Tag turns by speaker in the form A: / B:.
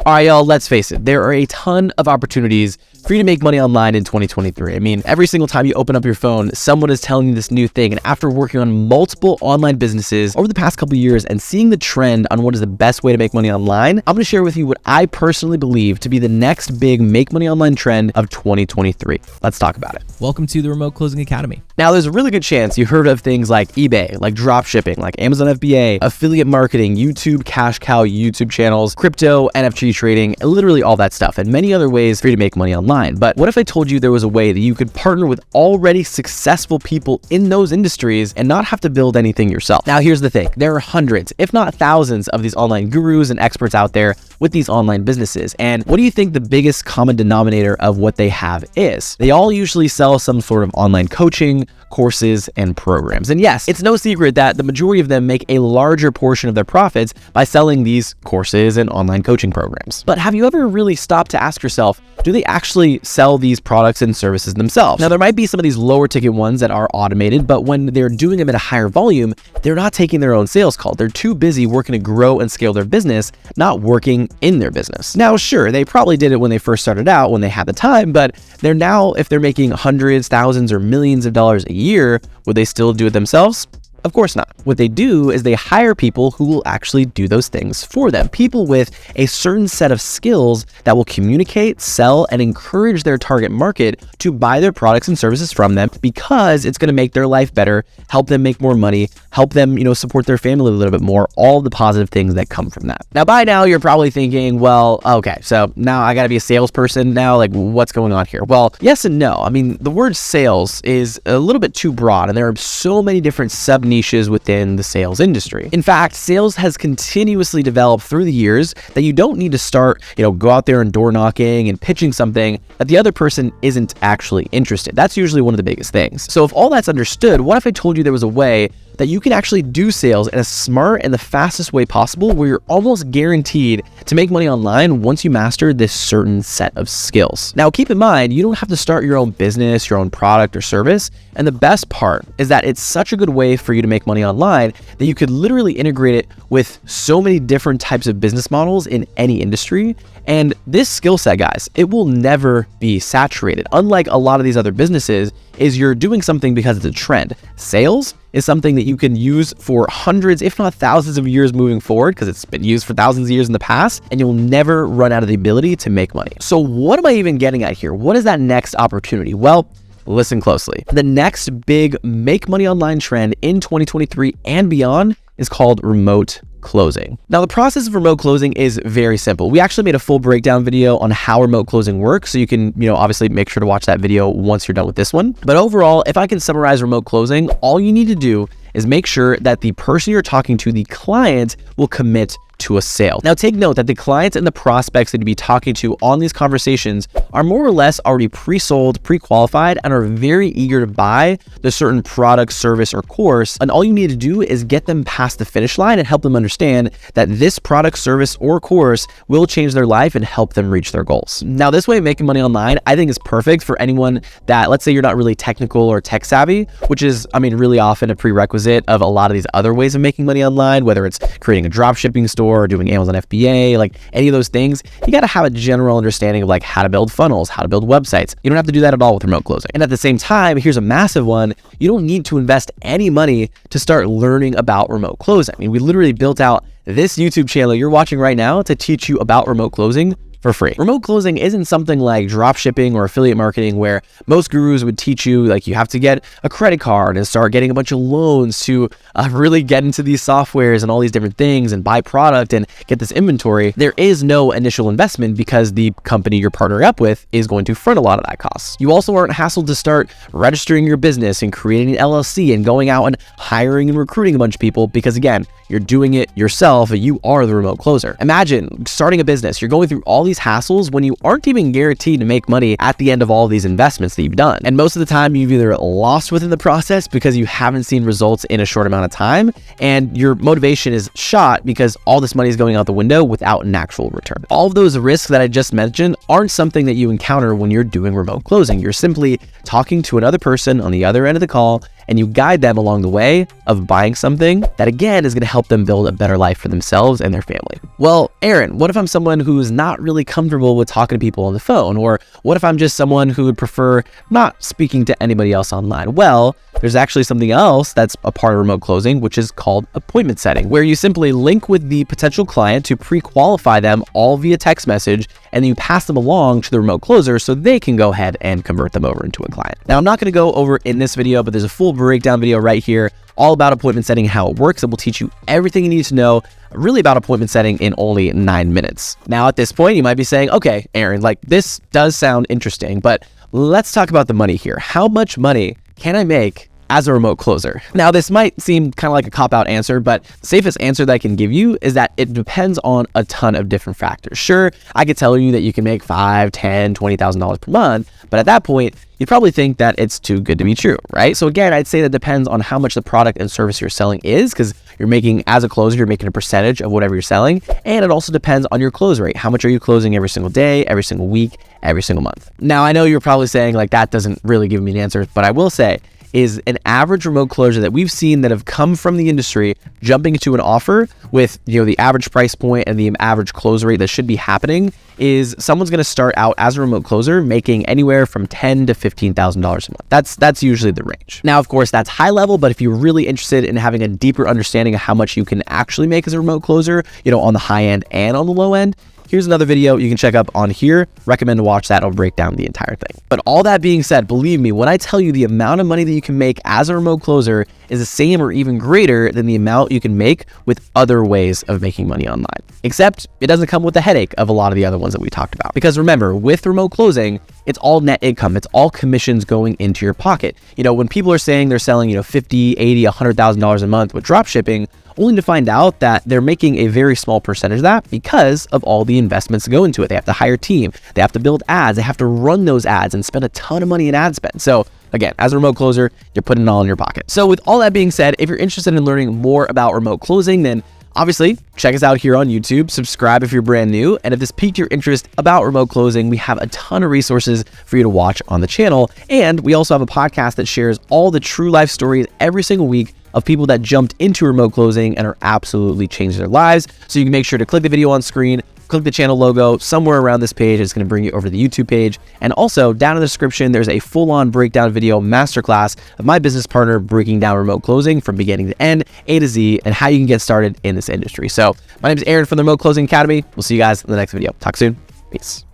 A: All right, y'all, let's face it. There are a ton of opportunities for you to make money online in 2023. I mean, every single time you open up your phone, someone is telling you this new thing. And after working on multiple online businesses over the past couple of years and seeing the trend on what is the best way to make money online, I'm going to share with you what I personally believe to be the next big make money online trend of 2023. Let's talk about it.
B: Welcome to the Remote Closing Academy.
A: Now, there's a really good chance you heard of things like eBay, like drop shipping, like Amazon FBA, affiliate marketing, YouTube, cash cow, YouTube channels, crypto, NFT trading, literally all that stuff, and many other ways for you to make money online. But what if I told you there was a way that you could partner with already successful people in those industries and not have to build anything yourself? Now, here's the thing. There are hundreds, if not thousands, of these online gurus and experts out there with these online businesses. And what do you think the biggest common denominator of what they have is? They all usually sell some sort of online coaching, courses, and programs. And yes, it's no secret that the majority of them make a larger portion of their profits by selling these courses and online coaching programs. But have you ever really stopped to ask yourself, do they actually sell these products and services themselves? Now, there might be some of these lower ticket ones that are automated, but when they're doing them at a higher volume, they're not taking their own sales call. They're too busy working to grow and scale their business, not working in their business. Now, sure, they probably did it when they first started out, when they had the time, but they're now, if they're making hundreds, thousands, or millions of dollars a year, would they still do it themselves? Of course not. What they do is they hire people who will actually do those things for them. People with a certain set of skills that will communicate, sell, and encourage their target market to buy their products and services from them, because it's going to make their life better, help them make more money, help them, support their family a little bit more, all the positive things that come from that. Now, by now, you're probably thinking, well, okay, so now I got to be a salesperson now, like what's going on here? Well, yes and no. I mean, the word sales is a little bit too broad, and there are so many different sub niches within the sales industry. In fact, sales has continuously developed through the years that you don't need to start, go out there and door knocking and pitching something that the other person isn't actually interested. That's usually one of the biggest things. So if all that's understood, what if I told you there was a way that you can actually do sales in a smart and the fastest way possible, where you're almost guaranteed to make money online once you master this certain set of skills? Now, keep in mind, you don't have to start your own business, your own product or service. And the best part is that it's such a good way for you to make money online that you could literally integrate it with so many different types of business models in any industry. And this skill set, guys, it will never be saturated. Unlike a lot of these other businesses, is you're doing something because it's a trend. Sales is something that you can use for hundreds, if not thousands of years moving forward, because it's been used for thousands of years in the past, and you'll never run out of the ability to make money. So what am I even getting at here? What is that next opportunity? Well, listen closely. The next big make money online trend in 2023 and beyond is called remote closing. Now, the process of remote closing is very simple. We actually made a full breakdown video on how remote closing works, so you can, obviously make sure to watch that video once you're done with this one. But overall, if I can summarize remote closing, all you need to do is make sure that the person you're talking to, the client, will commit to a sale. Now, take note that the clients and the prospects that you'd be talking to on these conversations are more or less already pre-sold, pre-qualified, and are very eager to buy the certain product, service, or course. And all you need to do is get them past the finish line and help them understand that this product, service, or course will change their life and help them reach their goals. Now, this way of making money online, I think, is perfect for anyone that, let's say you're not really technical or tech savvy, which is, really often a prerequisite of a lot of these other ways of making money online, whether it's creating a drop shipping store or doing Amazon FBA, like any of those things. You got to have a general understanding of like how to build funnels, how to build websites. You don't have to do that at all with remote closing. And at the same time, here's a massive one. You don't need to invest any money to start learning about remote closing. We literally built out this YouTube channel you're watching right now to teach you about remote closing for free. Remote closing isn't something like drop shipping or affiliate marketing, where most gurus would teach you like you have to get a credit card and start getting a bunch of loans to really get into these softwares and all these different things and buy product and get this inventory. There is no initial investment because the company you're partnering up with is going to front a lot of that cost. You also aren't hassled to start registering your business and creating an LLC and going out and hiring and recruiting a bunch of people, because again, you're doing it yourself. You are the remote closer. Imagine starting a business. You're going through all these hassles when you aren't even guaranteed to make money at the end of all these investments that you've done. And most of the time, you've either lost within the process because you haven't seen results in a short amount of time, and your motivation is shot because all this money is going out the window without an actual return. All of those risks that I just mentioned aren't something that you encounter when you're doing remote closing. You're simply talking to another person on the other end of the call and you guide them along the way of buying something that again is going to help them build a better life for themselves and their family. Well, Aaron, what if I'm someone who's not really comfortable with talking to people on the phone? Or what if I'm just someone who would prefer not speaking to anybody else online? Well, there's actually something else that's a part of remote closing, which is called appointment setting, where you simply link with the potential client to pre-qualify them all via text message, and then you pass them along to the remote closer so they can go ahead and convert them over into a client. Now, I'm not going to go over in this video, but there's a full breakdown video right here all about appointment setting, how it works. It will teach you everything you need to know really about appointment setting in only 9 minutes. Now, at this point, you might be saying, okay, Aaron, like this does sound interesting, but let's talk about the money here. How much money can I make as a remote closer? Now, this might seem kind of like a cop-out answer, but the safest answer that I can give you is that it depends on a ton of different factors. Sure, I could tell you that you can make $5,000, $10,000, $20,000 per month, but at that point, you'd probably think that it's too good to be true, right? So again, I'd say that depends on how much the product and service you're selling is, because you're making, as a closer, you're making a percentage of whatever you're selling. And it also depends on your close rate. How much are you closing every single day, every single week, every single month? Now, I know you're probably saying like that doesn't really give me an answer, but I will say, is an average remote closer that we've seen that have come from the industry jumping into an offer with, the average price point and the average close rate that should be happening is someone's going to start out as a remote closer making anywhere from $10,000 to $15,000 a month. That's usually the range. Now, of course, that's high level, but if you're really interested in having a deeper understanding of how much you can actually make as a remote closer, on the high end and on the low end, here's another video you can check up on here. Recommend to watch that. It'll break down the entire thing. But all that being said, believe me, when I tell you the amount of money that you can make as a remote closer is the same or even greater than the amount you can make with other ways of making money online. Except it doesn't come with the headache of a lot of the other ones that we talked about. Because remember, with remote closing, it's all net income. It's all commissions going into your pocket. When people are saying they're selling, $50,000, $80,000, $100,000 a month with drop shipping, only to find out that they're making a very small percentage of that because of all the investments that go into it. They have to hire a team, they have to build ads, they have to run those ads and spend a ton of money in ad spend. So again, as a remote closer, you're putting it all in your pocket. So with all that being said, if you're interested in learning more about remote closing, then obviously check us out here on YouTube, subscribe if you're brand new, and if this piqued your interest about remote closing, we have a ton of resources for you to watch on the channel. And we also have a podcast that shares all the true life stories every single week of people that jumped into remote closing and are absolutely changing their lives. So you can make sure to click the video on screen, click the channel logo somewhere around this page. It's going to bring you over to the YouTube page. And also down in the description, there's a full-on breakdown video masterclass of my business partner breaking down remote closing from beginning to end, A to Z, and how you can get started in this industry. So my name is Aaron from the Remote Closing Academy. We'll see you guys in the next video. Talk soon. Peace.